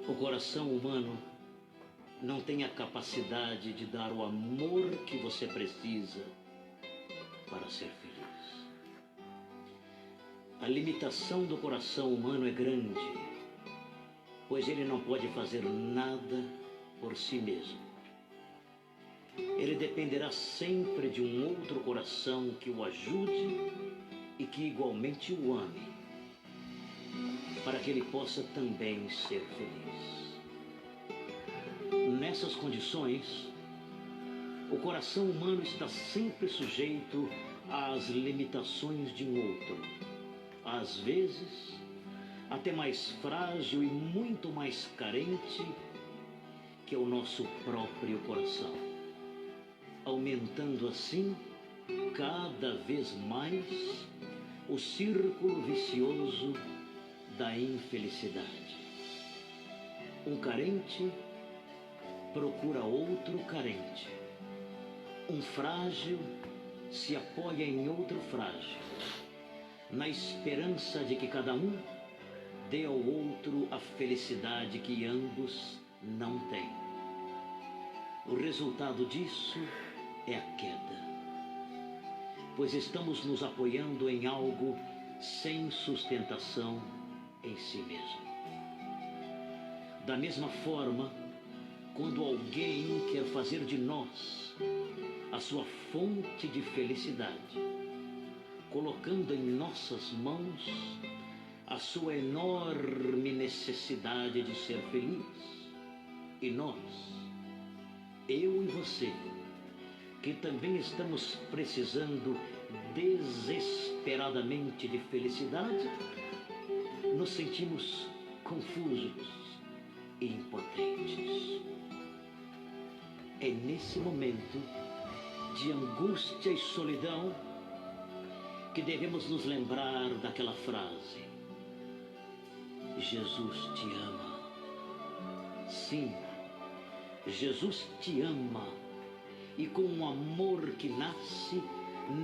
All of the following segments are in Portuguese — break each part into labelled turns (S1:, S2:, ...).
S1: O coração humano não tem a capacidade de dar o amor que você precisa para ser feliz. A limitação do coração humano é grande, pois ele não pode fazer nada por si mesmo. Ele dependerá sempre de um outro coração que o ajude e que igualmente o ame, para que ele possa também ser feliz. Nessas condições, o coração humano está sempre sujeito às limitações de um outro, às vezes até mais frágil e muito mais carente que o nosso próprio coração, aumentando assim cada vez mais o círculo vicioso da infelicidade. Um carente procura outro carente. Um frágil se apoia em outro frágil, na esperança de que cada um dê ao outro a felicidade que ambos não têm. O resultado disso é a queda, pois estamos nos apoiando em algo sem sustentação em si mesmo. Da mesma forma, quando alguém quer fazer de nós a sua fonte de felicidade, colocando em nossas mãos a sua enorme necessidade de ser feliz, e nós, eu e você, que também estamos precisando desesperadamente de felicidade, nos sentimos confusos e impotentes. É nesse momento de angústia e solidão que devemos nos lembrar daquela frase: Jesus te ama. Sim, Jesus te ama, e com um amor que nasce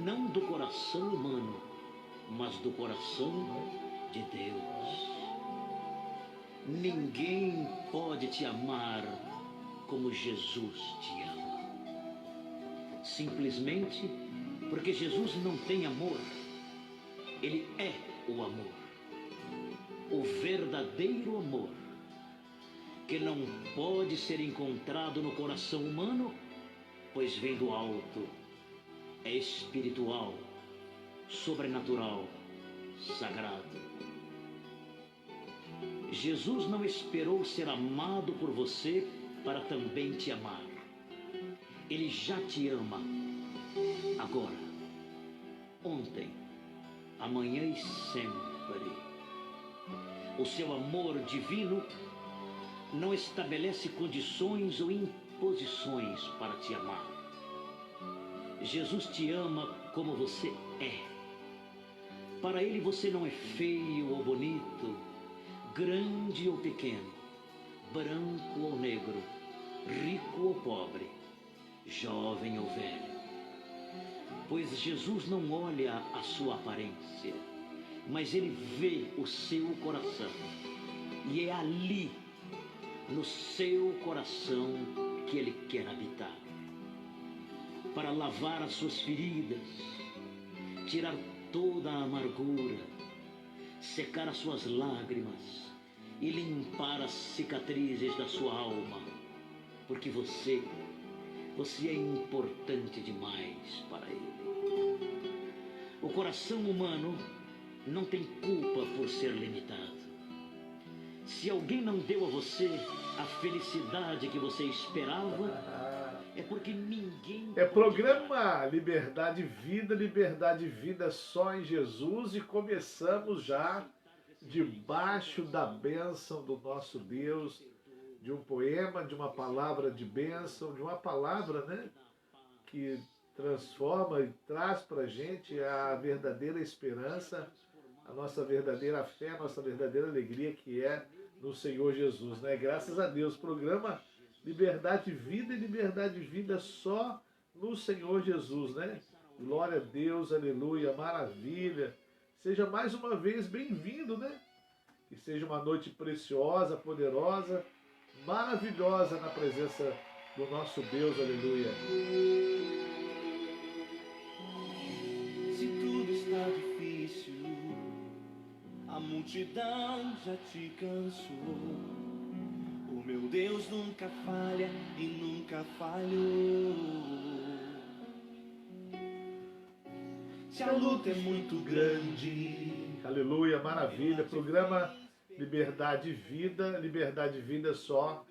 S1: não do coração humano, mas do coração de Deus. Ninguém pode te amar como Jesus te ama. Simplesmente porque Jesus não tem amor. Ele é o amor. O verdadeiro amor, que não pode ser encontrado no coração humano, pois vem do alto, é espiritual, sobrenatural, sagrado. Jesus não esperou ser amado por você para também te amar. Ele já te ama, agora, ontem, amanhã e sempre. O seu amor divino não estabelece condições ou imposições para te amar. Jesus te ama como você é. Para ele você não é feio ou bonito, grande ou pequeno, branco ou negro, rico ou pobre, jovem ou velho. Pois Jesus não olha a sua aparência, mas ele vê o seu coração. E é ali, no seu coração, que ele quer habitar, para lavar as suas feridas, tirar toda a amargura, secar as suas lágrimas e limpar as cicatrizes da sua alma, porque você é importante demais para ele. O coração humano não tem culpa por ser limitado. Se alguém não deu a você a felicidade que você esperava, é porque ninguém...
S2: É programa Liberdade e Vida só em Jesus, e começamos já debaixo da bênção do nosso Deus, de um poema, de uma palavra de bênção, de uma palavra, né, que transforma e traz para a gente a verdadeira esperança, a nossa verdadeira fé, a nossa verdadeira alegria, que é no Senhor Jesus, né? Graças a Deus, programa Liberdade e Vida só no Senhor Jesus, né? Glória a Deus, aleluia, maravilha. Seja mais uma vez bem-vindo, né? Que seja uma noite preciosa, poderosa, maravilhosa na presença do nosso Deus, aleluia.
S3: Se tudo está difícil, a multidão já te cansou. O meu Deus nunca falha e nunca falhou. Se a luta é muito grande,
S2: aleluia, maravilha. Programa Liberdade e Vida só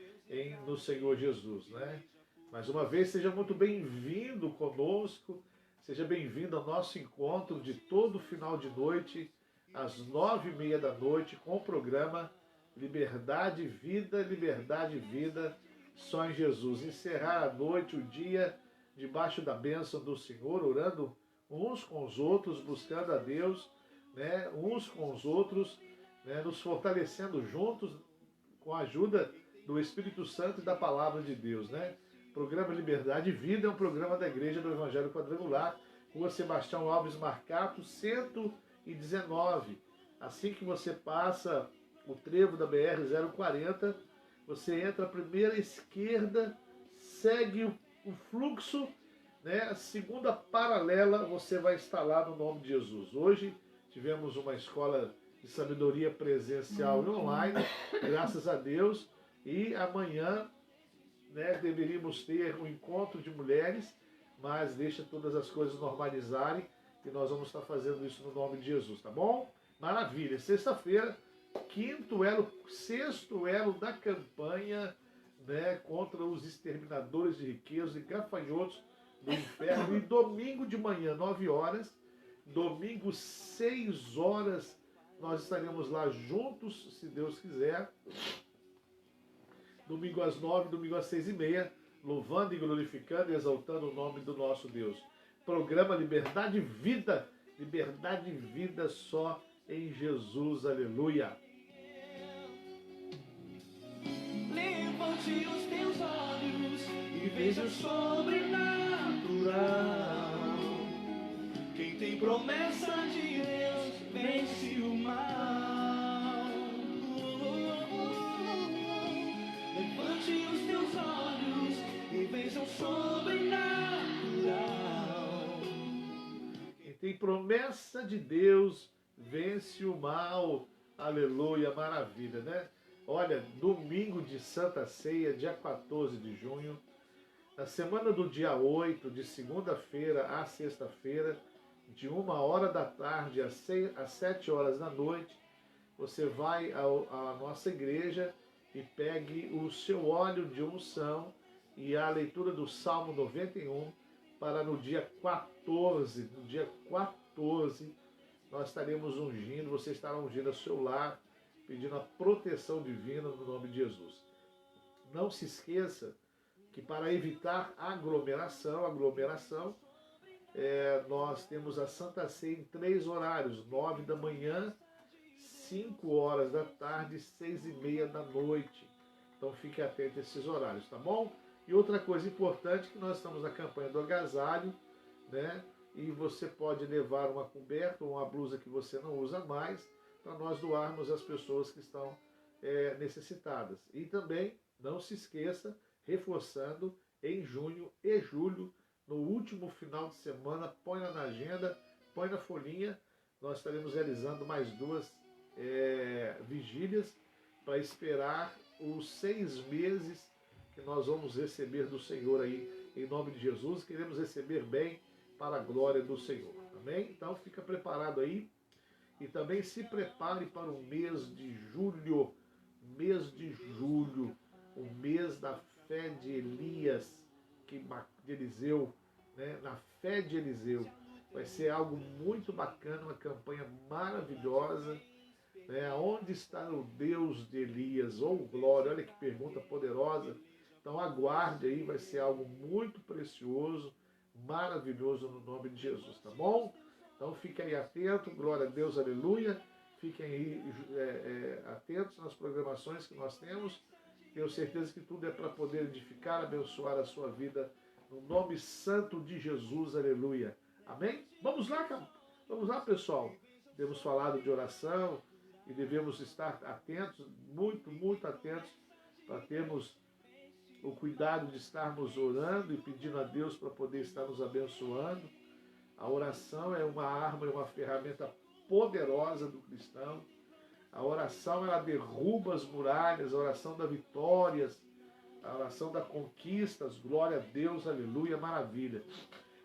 S2: no Senhor Jesus, né? Mais uma vez, seja muito bem-vindo conosco, seja bem-vindo ao nosso encontro de todo final de noite, às 9h30 da noite, com o programa Liberdade e Vida só em Jesus. Encerrar a noite, o dia, debaixo da bênção do Senhor, orando uns com os outros, buscando a Deus, né, uns com os outros, né, nos fortalecendo juntos com a ajuda do Espírito Santo e da Palavra de Deus, né? Programa Liberdade e Vida é um programa da Igreja do Evangelho Quadrangular, Rua Sebastião Alves Marcato, 119. Assim que você passa o trevo da BR-040, você entra à primeira esquerda, segue o fluxo, né? A segunda paralela, você vai estar lá no nome de Jesus. Hoje tivemos uma escola de sabedoria presencial e online, graças a Deus, e amanhã, né, deveríamos ter um encontro de mulheres, mas deixa todas as coisas normalizarem e nós vamos estar fazendo isso no nome de Jesus, tá bom? Maravilha! Sexta-feira, sexto elo da campanha, né, contra os exterminadores de riquezas e gafanhotos do inferno. E domingo de manhã, 9 horas, domingo, 6 horas, nós estaremos lá juntos, se Deus quiser. Domingo às 9, domingo às 6h30, louvando e glorificando e exaltando o nome do nosso Deus. Programa Liberdade e Vida só em Jesus, aleluia.
S3: levante os teus olhos e veja o sobrenatural. Quem tem promessa de Deus vence o mal. Levante os teus olhos e veja o sobrenatural.
S2: Quem tem promessa de Deus vence o mal. Aleluia, maravilha, né? Olha, domingo de Santa Ceia, dia 14 de junho, na semana do dia 8, de segunda-feira a sexta-feira, de 1h da tarde às 7 horas da noite, você vai à nossa igreja e pegue o seu óleo de unção e a leitura do Salmo 91 para no dia 14. No dia 14, nós estaremos ungindo, você estará ungindo ao seu lar, pedindo a proteção divina no nome de Jesus. Não se esqueça que para evitar aglomeração, nós temos a Santa Ceia em 3 horários, 9 da manhã, 5 horas da tarde, 6h30 da noite. Então fique atento a esses horários, tá bom? E outra coisa importante, que nós estamos na campanha do agasalho, né? E você pode levar uma coberta ou uma blusa que você não usa mais, para nós doarmos às pessoas que estão necessitadas. E também, não se esqueça, reforçando, em junho e julho, no último final de semana, põe na agenda, põe na folhinha, nós estaremos realizando mais 2 vigílias para esperar os 6 meses que nós vamos receber do Senhor aí, em nome de Jesus. Queremos receber bem para a glória do Senhor, amém? Então fica preparado aí e também se prepare para o mês de julho, o mês da fé de Elias, de Eliseu, né? Na fé de Eliseu. Vai ser algo muito bacana, uma campanha maravilhosa, né? Onde está o Deus de Elias? Oh, glória! Olha que pergunta poderosa. Então aguarde aí, vai ser algo muito precioso, maravilhoso no nome de Jesus, tá bom? Então fiquem aí atentos, glória a Deus, aleluia. Fiquem aí atentos nas programações que nós temos. Tenho certeza que tudo é para poder edificar, abençoar a sua vida, no nome santo de Jesus, aleluia. Amém? Vamos lá, pessoal. Temos falado de oração, e devemos estar atentos, muito, muito atentos, para termos o cuidado de estarmos orando e pedindo a Deus para poder estar nos abençoando. A oração é uma arma, é uma ferramenta poderosa do cristão. A oração, ela derruba as muralhas, a oração dá vitórias, a oração dá conquistas, glória a Deus, aleluia, maravilha.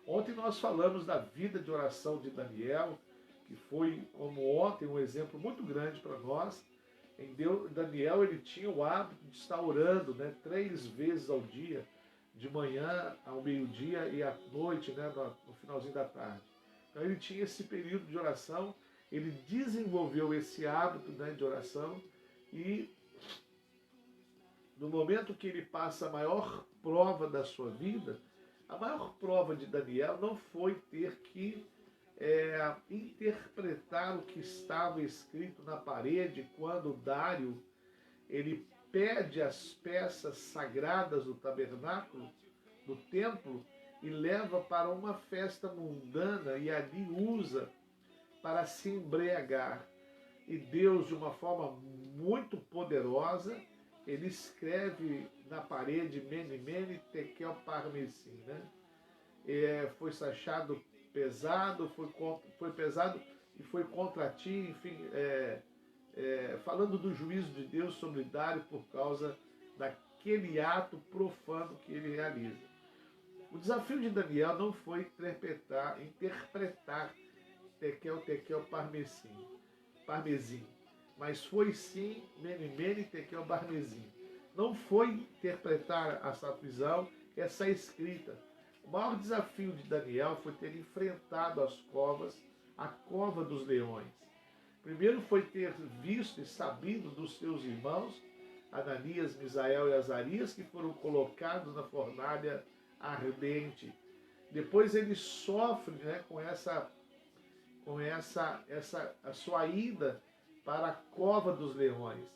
S2: Ontem nós falamos da vida de oração de Daniel, que foi, como ontem, um exemplo muito grande para nós. Daniel, ele tinha o hábito de estar orando, né, 3 vezes ao dia, de manhã ao meio-dia e à noite, né, no finalzinho da tarde. Então ele tinha esse período de oração, ele desenvolveu esse hábito, né, de oração, e no momento que ele passa a maior prova da sua vida, a maior prova de Daniel não foi ter que interpretar o que estava escrito na parede quando Dário ele pede as peças sagradas do tabernáculo, do templo, e leva para uma festa mundana e ali usa para se embriagar. E Deus, de uma forma muito poderosa, ele escreve na parede Mene, Mene, Tekel, Parmesim, né? Foi achado pesado, foi pesado e foi contra ti, enfim, falando do juízo de Deus sobre Dário por causa daquele ato profano que ele realiza. O desafio de Daniel não foi interpretar Tekel, Parmesim, mas foi sim Mene, Mene, Tekel, Parmesim. Não foi interpretar essa visão, essa escrita. O maior desafio de Daniel foi ter enfrentado a cova dos leões. Primeiro foi ter visto e sabido dos seus irmãos, Ananias, Misael e Azarias, que foram colocados na fornalha ardente. Depois ele sofre, né, com a sua ida para a cova dos leões.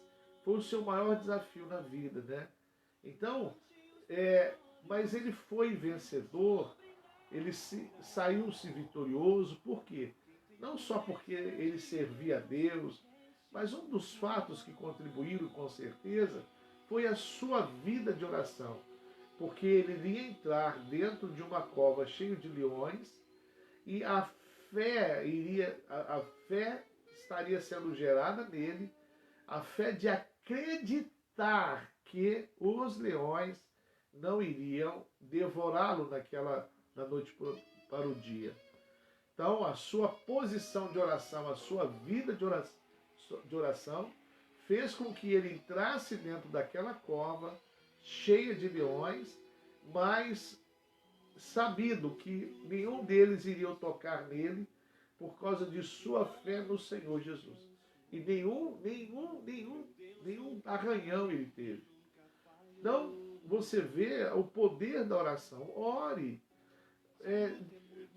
S2: Foi o seu maior desafio na vida, né? Então, mas ele foi vencedor, ele saiu-se vitorioso, por quê? Não só porque ele servia a Deus, mas um dos fatos que contribuíram com certeza foi a sua vida de oração, porque ele iria entrar dentro de uma cova cheia de leões e a fé estaria sendo gerada nele, a fé de acreditar que os leões não iriam devorá-lo na noite para o dia. Então, a sua posição de oração, a sua vida de oração, fez com que ele entrasse dentro daquela cova, cheia de leões, mas sabido que nenhum deles iria tocar nele, por causa de sua fé no Senhor Jesus. E nenhum arranhão ele teve. Então, você vê o poder da oração. Ore.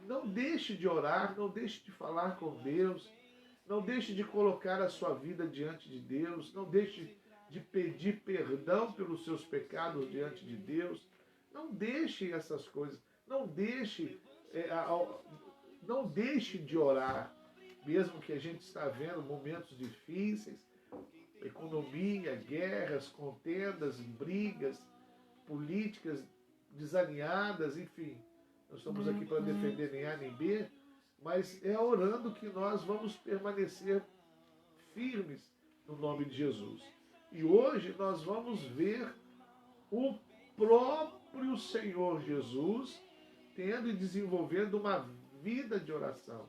S2: Não deixe de orar, não deixe de falar com Deus, não deixe de colocar a sua vida diante de Deus, não deixe de pedir perdão pelos seus pecados diante de Deus. Não deixe essas coisas, não deixe de orar, mesmo que a gente está vendo momentos difíceis, economia, guerras, contendas, brigas, políticas desalinhadas, enfim. Nós estamos aqui para defender nem A nem B, mas é orando que nós vamos permanecer firmes no nome de Jesus. E hoje nós vamos ver o próprio Senhor Jesus tendo e desenvolvendo uma vida de oração.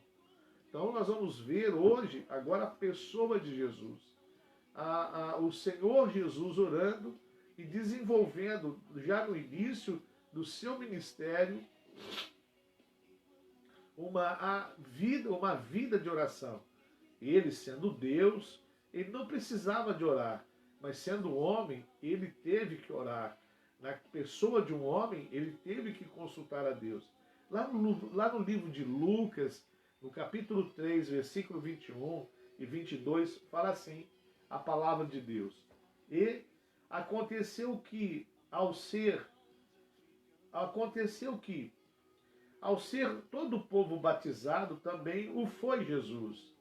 S2: Então nós vamos ver hoje, agora, a pessoa de Jesus. O Senhor Jesus orando e desenvolvendo, já no início do seu ministério, uma vida de oração. Ele, sendo Deus, ele não precisava de orar, mas sendo homem, ele teve que orar. Na pessoa de um homem, ele teve que consultar a Deus. Lá no livro de Lucas, no capítulo 3, versículo 21 e 22, fala assim, a palavra de Deus. E aconteceu que, ao ser todo o povo batizado, também o foi Jesus.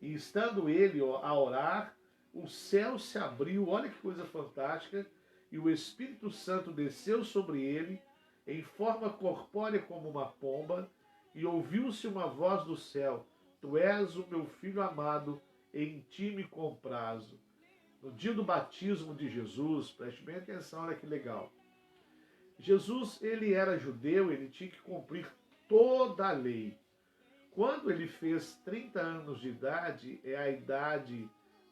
S2: E estando ele a orar, o céu se abriu, olha que coisa fantástica, e o Espírito Santo desceu sobre ele, em forma corpórea como uma pomba, e ouviu-se uma voz do céu: Tu és o meu filho amado, em ti me comprazo. No dia do batismo de Jesus, preste bem atenção, olha que legal. Jesus, ele era judeu, ele tinha que cumprir toda a lei. Quando ele fez 30 anos de idade, é a idade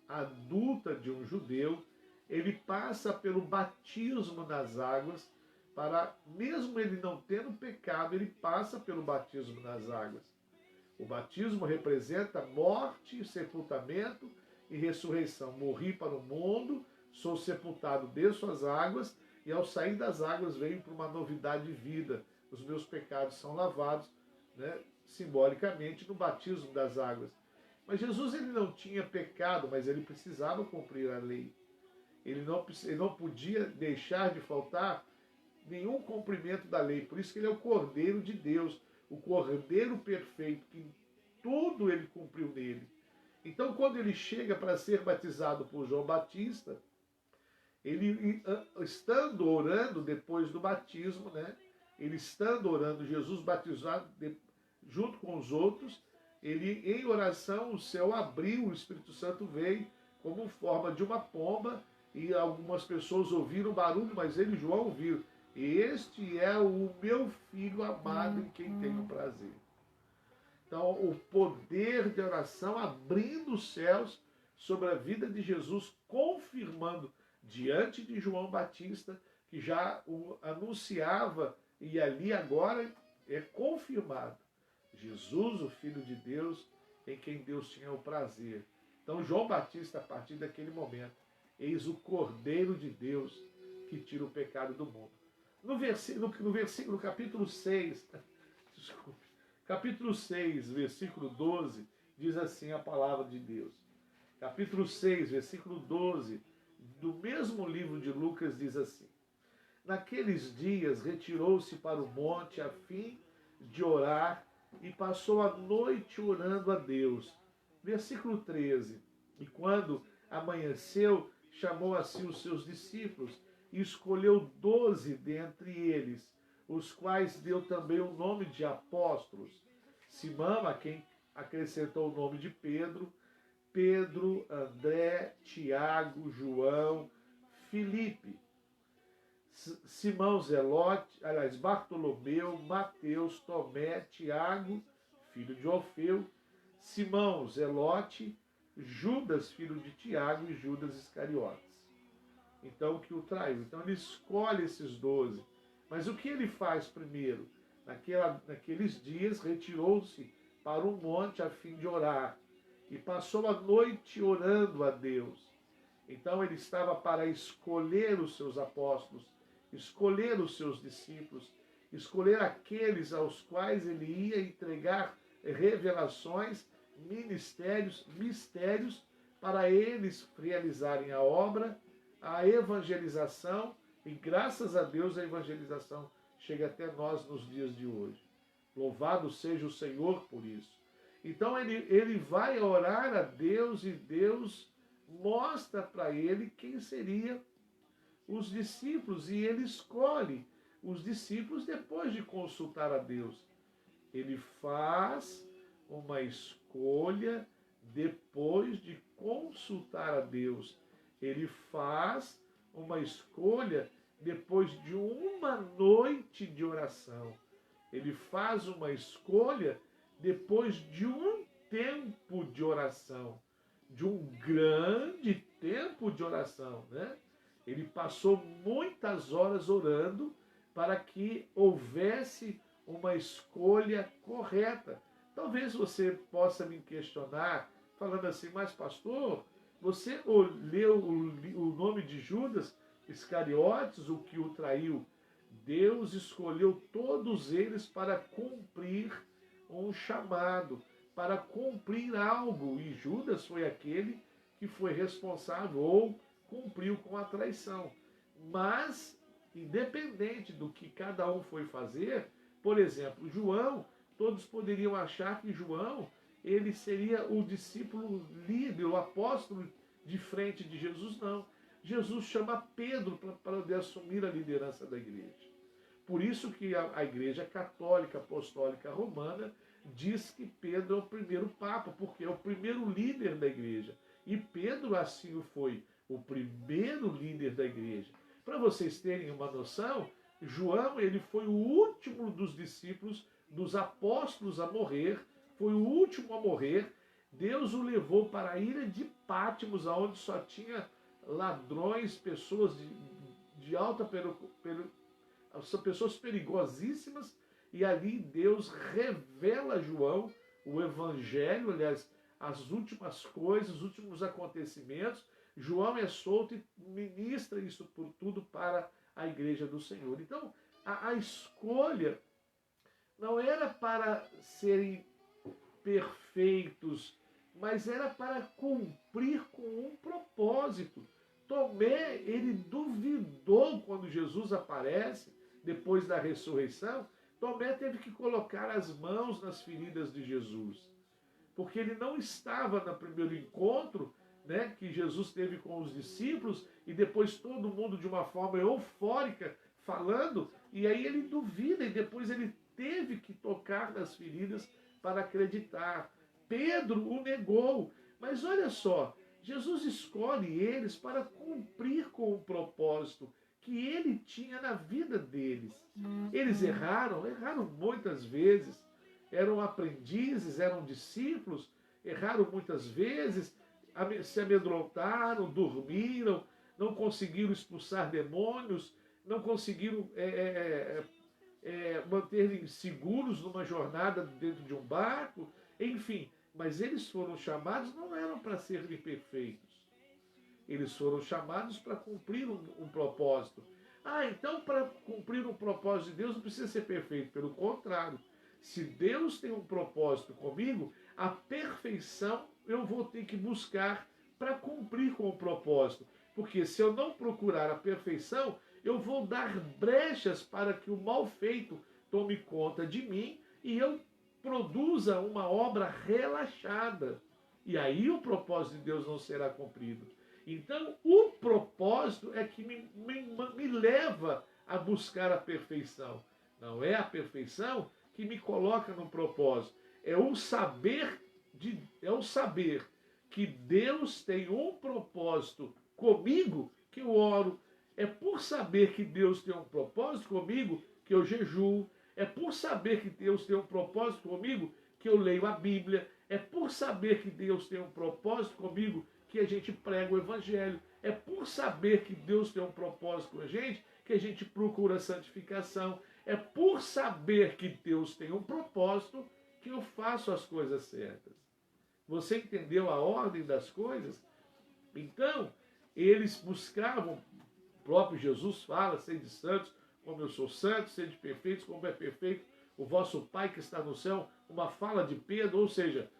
S2: adulta de um judeu, ele passa pelo batismo nas águas, para, mesmo ele não tendo pecado, ele passa pelo batismo nas águas. O batismo representa morte, sepultamento e ressurreição. Morri para o mundo, sou sepultado, desço as águas, e ao sair das águas venho para uma novidade de vida. Os meus pecados são lavados, né, simbolicamente, no batismo das águas. Mas Jesus, ele não tinha pecado, mas ele precisava cumprir a lei. Ele não podia deixar de faltar nenhum cumprimento da lei. Por isso que ele é o Cordeiro de Deus, o Cordeiro perfeito, que tudo ele cumpriu nele. Então, quando ele chega para ser batizado por João Batista, ele, estando orando depois do batismo, né? Ele estando orando, Jesus batizado junto com os outros, ele em oração, o céu abriu, o Espírito Santo veio como forma de uma pomba, e algumas pessoas ouviram o barulho, mas ele, João, ouviu: Este é o meu filho amado em quem tenho prazer. Então, o poder de oração abrindo os céus sobre a vida de Jesus, confirmando diante de João Batista, que já o anunciava, e ali agora é confirmado: Jesus, o Filho de Deus, em quem Deus tinha o prazer. Então, João Batista, a partir daquele momento, eis o Cordeiro de Deus que tira o pecado do mundo. No capítulo 6, desculpe, capítulo 6, versículo 12, diz assim a palavra de Deus. Capítulo 6, versículo 12, do mesmo livro de Lucas, diz assim: Naqueles dias retirou-se para o monte a fim de orar e passou a noite orando a Deus. Versículo 13. E quando amanheceu, chamou a si os seus discípulos e escolheu 12 dentre eles, os quais deu também o nome de apóstolos. Simão, a quem acrescentou o nome de Pedro, André, Tiago, João, Filipe, Simão Zelote, Bartolomeu, Mateus, Tomé, Tiago, filho de Alfeu, Simão Zelote, Judas, filho de Tiago, e Judas Iscariotes. Então, que o traiu. Então, ele escolhe esses 12. Mas o que ele faz primeiro? Naqueles dias, retirou-se para um monte a fim de orar. E passou a noite orando a Deus. Então, ele estava para escolher os seus apóstolos, escolher os seus discípulos, escolher aqueles aos quais ele ia entregar revelações, mistérios, para eles realizarem a obra, a evangelização, e graças a Deus a evangelização chega até nós nos dias de hoje. Louvado seja o Senhor por isso. Então ele vai orar a Deus, e Deus mostra para ele quem seriam os discípulos, e ele escolhe os discípulos depois de consultar a Deus. Ele faz uma escolha depois de consultar a Deus. Ele faz uma escolha depois de uma noite de oração. Ele faz uma escolha depois de um tempo de oração, de um grande tempo de oração, né? Ele passou muitas horas orando para que houvesse uma escolha correta. Talvez você possa me questionar, falando assim: mas pastor, você leu o nome de Judas Iscariotes, o que o traiu? Deus escolheu todos eles para cumprir um chamado, para cumprir algo, e Judas foi aquele que foi responsável ou cumpriu com a traição. Mas, independente do que cada um foi fazer, por exemplo, João, todos poderiam achar que João ele seria o discípulo líder, o apóstolo de frente de Jesus, não. Jesus chama Pedro para poder assumir a liderança da igreja. Por isso que a Igreja Católica Apostólica Romana diz que Pedro é o primeiro Papa, porque é o primeiro líder da igreja. E Pedro assim foi, o primeiro líder da igreja. Para vocês terem uma noção, João ele foi o último dos discípulos, dos apóstolos a morrer, foi o último a morrer. Deus o levou para a ilha de Pátimos, onde só tinha ladrões, pessoas de alta são pessoas perigosíssimas, e ali Deus revela a João o Evangelho, aliás, as últimas coisas, os últimos acontecimentos. João é solto e ministra isso por tudo para a igreja do Senhor. Então, a escolha não era para serem perfeitos, mas era para cumprir com um propósito. Tomé, ele duvidou quando Jesus aparece, depois da ressurreição. Tomé teve que colocar as mãos nas feridas de Jesus, porque ele não estava no primeiro encontro, né, que Jesus teve com os discípulos, e depois todo mundo de uma forma eufórica falando, e aí ele duvida, e depois ele teve que tocar nas feridas para acreditar. Pedro o negou, mas olha só, Jesus escolhe eles para cumprir com o propósito que ele tinha na vida deles. Eles erraram muitas vezes, eram aprendizes, eram discípulos, erraram muitas vezes, se amedrontaram, dormiram, não conseguiram expulsar demônios, não conseguiram manter seguros numa jornada dentro de um barco, enfim. Mas eles foram chamados, não eram para serem perfeitos. Eles foram chamados para cumprir um propósito. Então para cumprir um propósito de Deus não precisa ser perfeito. Pelo contrário, se Deus tem um propósito comigo, a perfeição eu vou ter que buscar para cumprir com o propósito. Porque se eu não procurar a perfeição, eu vou dar brechas para que o mal feito tome conta de mim e eu produza uma obra relaxada. E aí o propósito de Deus não será cumprido. Então, o propósito é que me leva a buscar a perfeição. Não é a perfeição que me coloca no propósito. É o saber que Deus tem um propósito comigo que eu oro. É por saber que Deus tem um propósito comigo que eu jejuo. É por saber que Deus tem um propósito comigo que eu leio a Bíblia. É por saber que Deus tem um propósito comigo que a gente prega o Evangelho. É por saber que Deus tem um propósito com a gente que a gente procura a santificação. É por saber que Deus tem um propósito que eu faço as coisas certas. Você entendeu a ordem das coisas? Então, eles buscavam, o próprio Jesus fala, sede santos, como eu sou santo, sede perfeitos, como é perfeito o vosso Pai que está no céu. Uma fala de Pedro, ou seja,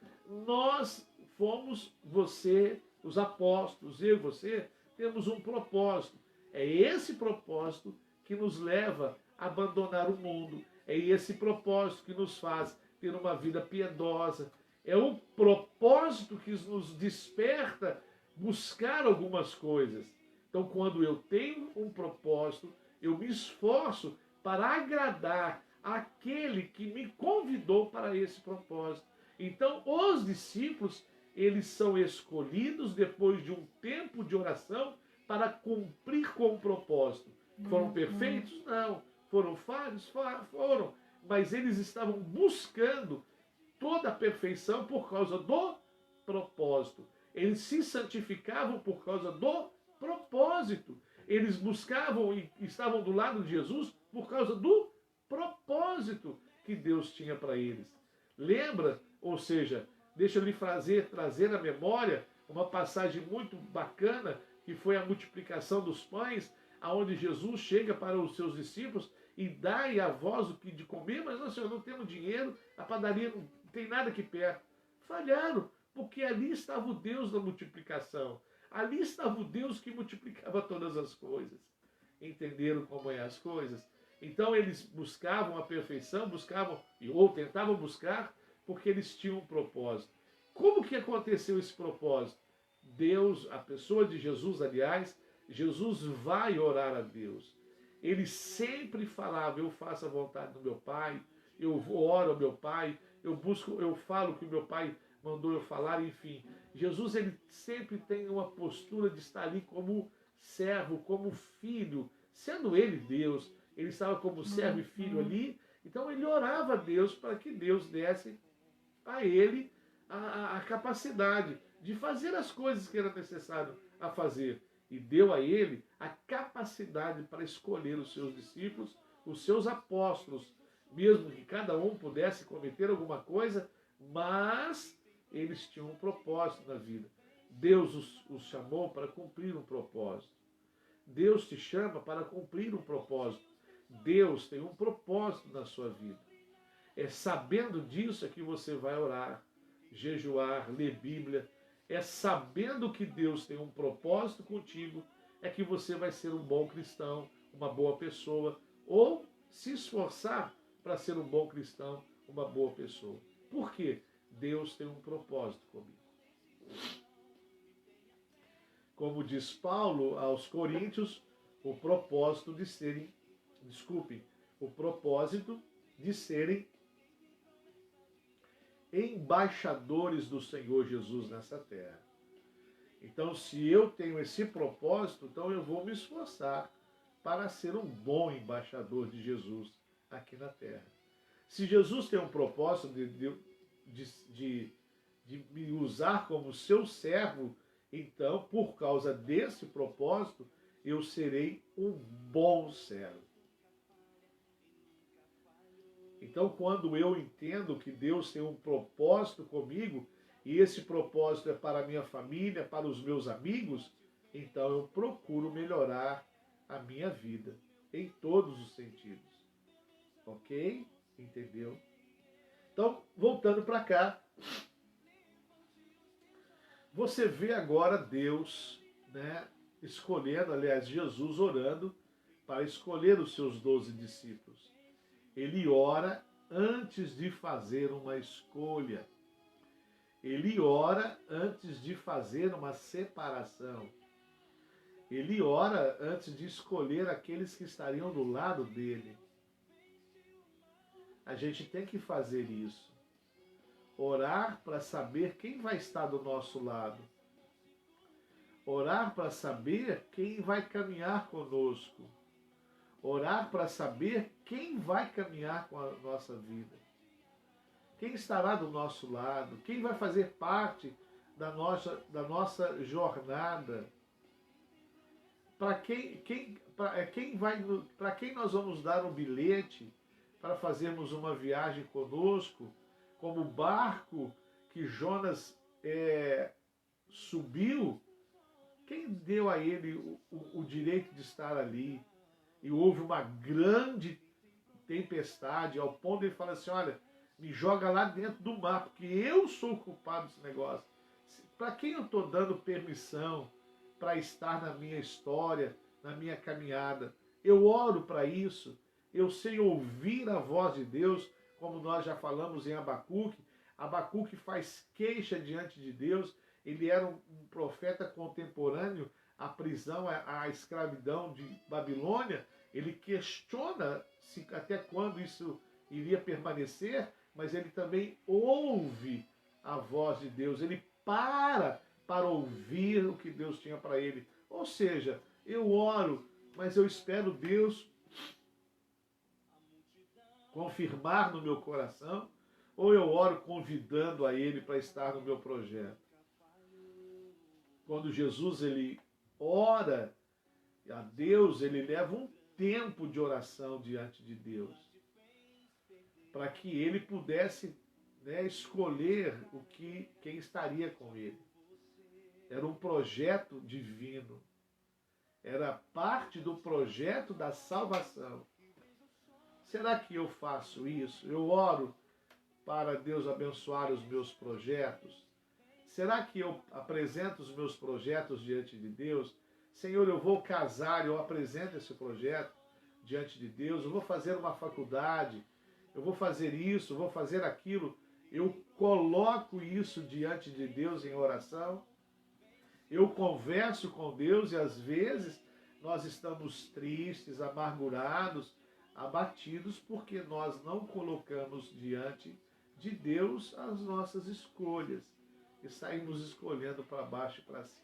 S2: nós fomos, você, os apóstolos, eu e você, temos um propósito. É esse propósito que nos leva a abandonar o mundo. É esse propósito que nos faz ter uma vida piedosa. É o propósito que nos desperta buscar algumas coisas. Então, quando eu tenho um propósito, eu me esforço para agradar aquele que me convidou para esse propósito. Então, os discípulos, eles são escolhidos depois de um tempo de oração para cumprir com o propósito. Foram perfeitos? Não. Foram falhos? Foram. Mas eles estavam buscando toda a perfeição por causa do propósito. Eles se santificavam por causa do propósito. Eles buscavam e estavam do lado de Jesus por causa do propósito que Deus tinha para eles. Lembra? Ou seja, deixa eu lhe trazer à memória uma passagem muito bacana, que foi a multiplicação dos pães, aonde Jesus chega para os seus discípulos e dai a vós o que de comer, mas não, Senhor, não temos dinheiro, a padaria não tem nada aqui perto. Falharam, porque ali estava o Deus da multiplicação. Ali estava o Deus que multiplicava todas as coisas. Entenderam como é as coisas? Então eles buscavam a perfeição, ou tentavam buscar, porque eles tinham um propósito. Como que aconteceu esse propósito? Deus, a pessoa de Jesus, aliás, Jesus vai orar a Deus. Ele sempre falava, eu faço a vontade do meu Pai, eu oro ao meu Pai, eu falo o que o meu Pai mandou eu falar, enfim. Jesus, ele sempre tem uma postura de estar ali como servo, como filho, sendo ele Deus, ele estava como servo e filho ali, então ele orava a Deus para que Deus desse a ele a capacidade de fazer as coisas que era necessário a fazer. E deu a ele a capacidade para escolher os seus discípulos, os seus apóstolos, mesmo que cada um pudesse cometer alguma coisa, mas eles tinham um propósito na vida. Deus os chamou para cumprir um propósito. Deus te chama para cumprir um propósito. Deus tem um propósito na sua vida. É sabendo disso é que você vai orar, jejuar, ler Bíblia. É sabendo que Deus tem um propósito contigo é que você vai ser um bom cristão, uma boa pessoa, ou se esforçar para ser um bom cristão, uma boa pessoa. Por quê? Deus tem um propósito comigo. Como diz Paulo aos Coríntios, o propósito de serem embaixadores do Senhor Jesus nessa terra. Então, se eu tenho esse propósito, então eu vou me esforçar para ser um bom embaixador de Jesus aqui na terra. Se Jesus tem um propósito de me usar como seu servo, então, por causa desse propósito, eu serei um bom servo. Então, quando eu entendo que Deus tem um propósito comigo, e esse propósito é para a minha família, para os meus amigos, então eu procuro melhorar a minha vida, em todos os sentidos. Ok? Entendeu? Então, voltando para cá, você vê agora Deus, escolhendo, aliás, Jesus orando para escolher os seus 12 discípulos. Ele ora antes de fazer uma escolha. Ele ora antes de fazer uma separação. Ele ora antes de escolher aqueles que estariam do lado dele. A gente tem que fazer isso. Orar para saber quem vai estar do nosso lado. Orar para saber quem vai caminhar conosco. Orar para saber quem vai caminhar com a nossa vida. Quem estará do nosso lado. Quem vai fazer parte da nossa jornada. Para quem nós vamos dar um bilhete para fazermos uma viagem conosco, como o barco que Jonas subiu, quem deu a ele o direito de estar ali? E houve uma grande tempestade, ao ponto de ele falar assim, olha, me joga lá dentro do mar, porque eu sou o culpado desse negócio. Para quem eu estou dando permissão para estar na minha história, na minha caminhada? Eu oro para isso, eu sei ouvir a voz de Deus, como nós já falamos em Abacuque. Abacuque faz queixa diante de Deus, ele era um profeta contemporâneo à prisão, à escravidão de Babilônia. Ele questiona até quando isso iria permanecer, mas ele também ouve a voz de Deus, ele para ouvir o que Deus tinha para ele. Ou seja, eu oro, mas eu espero Deus confirmar no meu coração, ou eu oro convidando a Ele para estar no meu projeto. Quando Jesus ele ora a Deus, ele leva um tempo de oração diante de Deus, para que ele pudesse escolher quem estaria com ele. Era um projeto divino, era parte do projeto da salvação. Será que eu faço isso? Eu oro para Deus abençoar os meus projetos? Será que eu apresento os meus projetos diante de Deus? Senhor, eu vou casar, eu apresento esse projeto diante de Deus, eu vou fazer uma faculdade, eu vou fazer isso, eu vou fazer aquilo. Eu coloco isso diante de Deus em oração. Eu converso com Deus e às vezes nós estamos tristes, amargurados, abatidos, porque nós não colocamos diante de Deus as nossas escolhas e saímos escolhendo para baixo e para cima.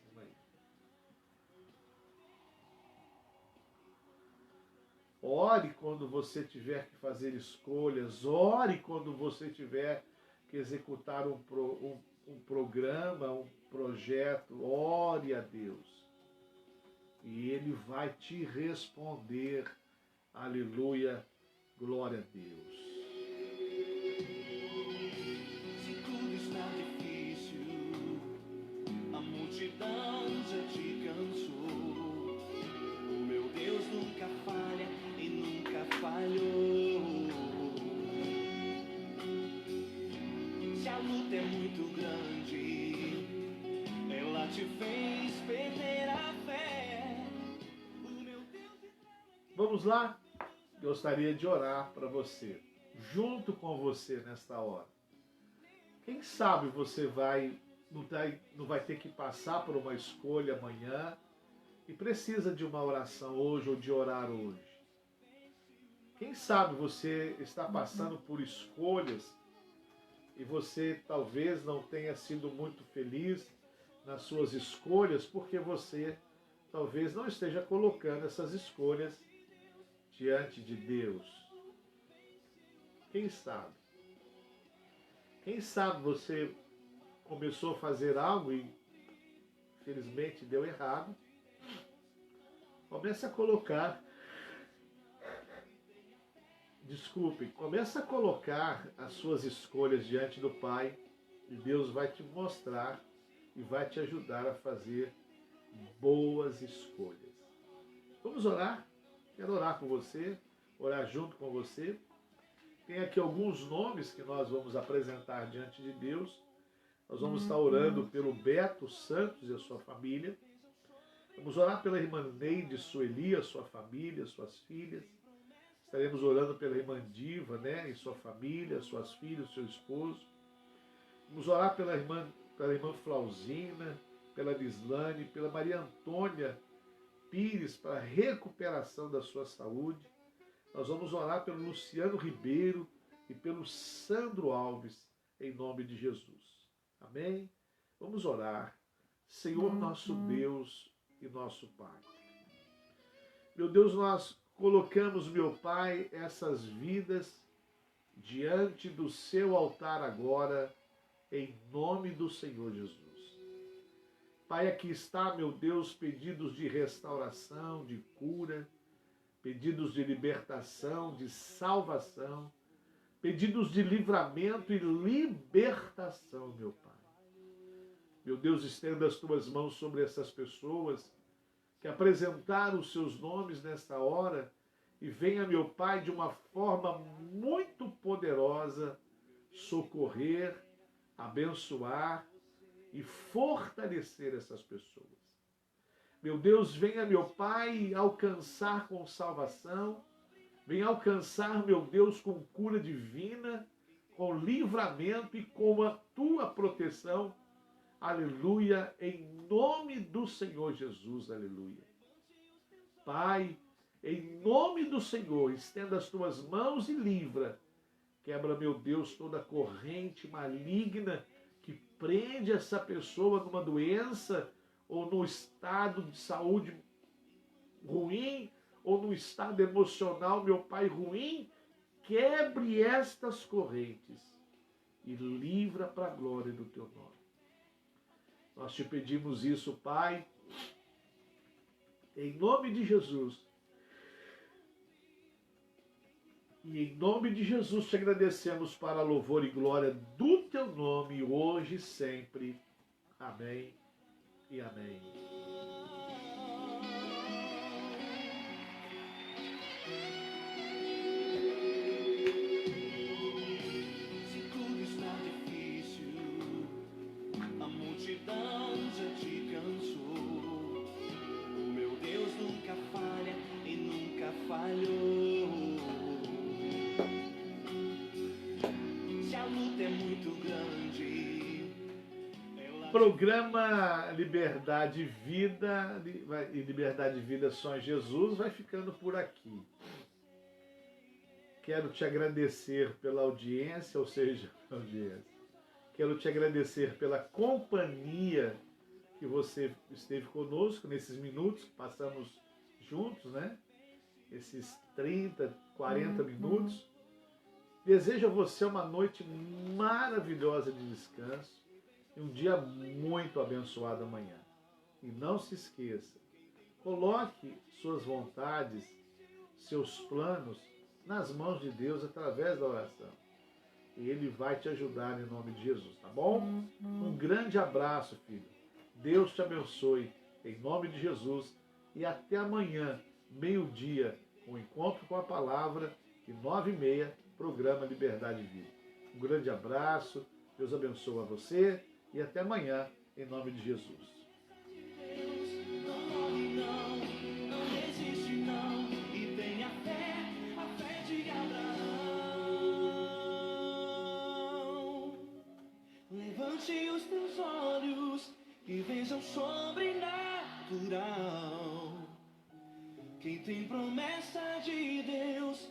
S2: Ore quando você tiver que fazer escolhas, ore quando você tiver que executar um programa, um projeto, ore a Deus. E Ele vai te responder. Aleluia, glória a Deus.
S3: Se tudo está difícil, a multidão já te cansou. O meu Deus nunca falha e nunca falhou. Se a luta é muito grande, ela te fez perder a fé. O meu Deus...
S2: Vamos lá? Gostaria de orar para você, junto com você nesta hora. Quem sabe você não vai ter que passar por uma escolha amanhã e precisa de uma oração hoje ou de orar hoje. Quem sabe você está passando por escolhas e você talvez não tenha sido muito feliz nas suas escolhas porque você talvez não esteja colocando essas escolhas diante de Deus. Quem sabe? Quem sabe você começou a fazer algo e infelizmente deu errado. Comece a colocar, comece a colocar as suas escolhas diante do Pai e Deus vai te mostrar e vai te ajudar a fazer boas escolhas. Vamos orar? Quero orar com você, orar junto com você. Tem aqui alguns nomes que nós vamos apresentar diante de Deus. Nós vamos estar orando pelo Beto Santos e a sua família. Vamos orar pela irmã Neide Sueli, a sua família, suas filhas. Estaremos orando pela irmã Diva, né, e sua família, suas filhas, seu esposo. Vamos orar pela irmã Flauzina, pela Lislane, pela Maria Antônia Pires, para a recuperação da sua saúde. Nós vamos orar pelo Luciano Ribeiro e pelo Sandro Alves, em nome de Jesus. Amém? Vamos orar. Senhor nosso Deus e nosso Pai. Meu Deus, nós colocamos, meu Pai, essas vidas diante do seu altar agora, em nome do Senhor Jesus. Pai, aqui está, meu Deus, pedidos de restauração, de cura, pedidos de libertação, de salvação, pedidos de livramento e libertação, meu Pai. Meu Deus, estenda as tuas mãos sobre essas pessoas que apresentaram os seus nomes nesta hora e venha, meu Pai, de uma forma muito poderosa, socorrer, abençoar e fortalecer essas pessoas. Meu Deus, venha, meu Pai, alcançar com salvação, venha alcançar, meu Deus, com cura divina, com livramento e com a tua proteção. Aleluia, em nome do Senhor Jesus, aleluia. Pai, em nome do Senhor, estenda as tuas mãos e livra. Quebra, meu Deus, toda corrente maligna que prende essa pessoa numa doença ou no estado de saúde ruim ou no estado emocional, meu Pai, ruim. Quebre estas correntes e livra para a glória do teu nome. Nós te pedimos isso, Pai, em nome de Jesus. E em nome de Jesus te agradecemos para louvor e glória do teu nome, hoje e sempre. Amém e amém.
S3: Se tudo está difícil, a multidão já te cansou. O meu Deus nunca falha e nunca falhou. Se a luta é muito grande,
S2: Programa Liberdade e Vida e Liberdade e Vida só em Jesus vai ficando por aqui. Quero te agradecer pela audiência, ou seja, audiência. Quero te agradecer pela companhia que você esteve conosco nesses minutos que passamos juntos, né? Esses 30, 40 minutos. Desejo a você uma noite maravilhosa de descanso e um dia muito abençoado amanhã. E não se esqueça, coloque suas vontades, seus planos nas mãos de Deus através da oração. E Ele vai te ajudar em nome de Jesus, tá bom? Um grande abraço, filho. Deus te abençoe em nome de Jesus e até amanhã, meio-dia, um encontro com a palavra e 9h30, programa Liberdade e Vida. Um grande abraço, Deus abençoe a você e até amanhã, em nome de Jesus.
S3: Levante os teus olhos e veja o sobrenatural. Quem tem promessa de Deus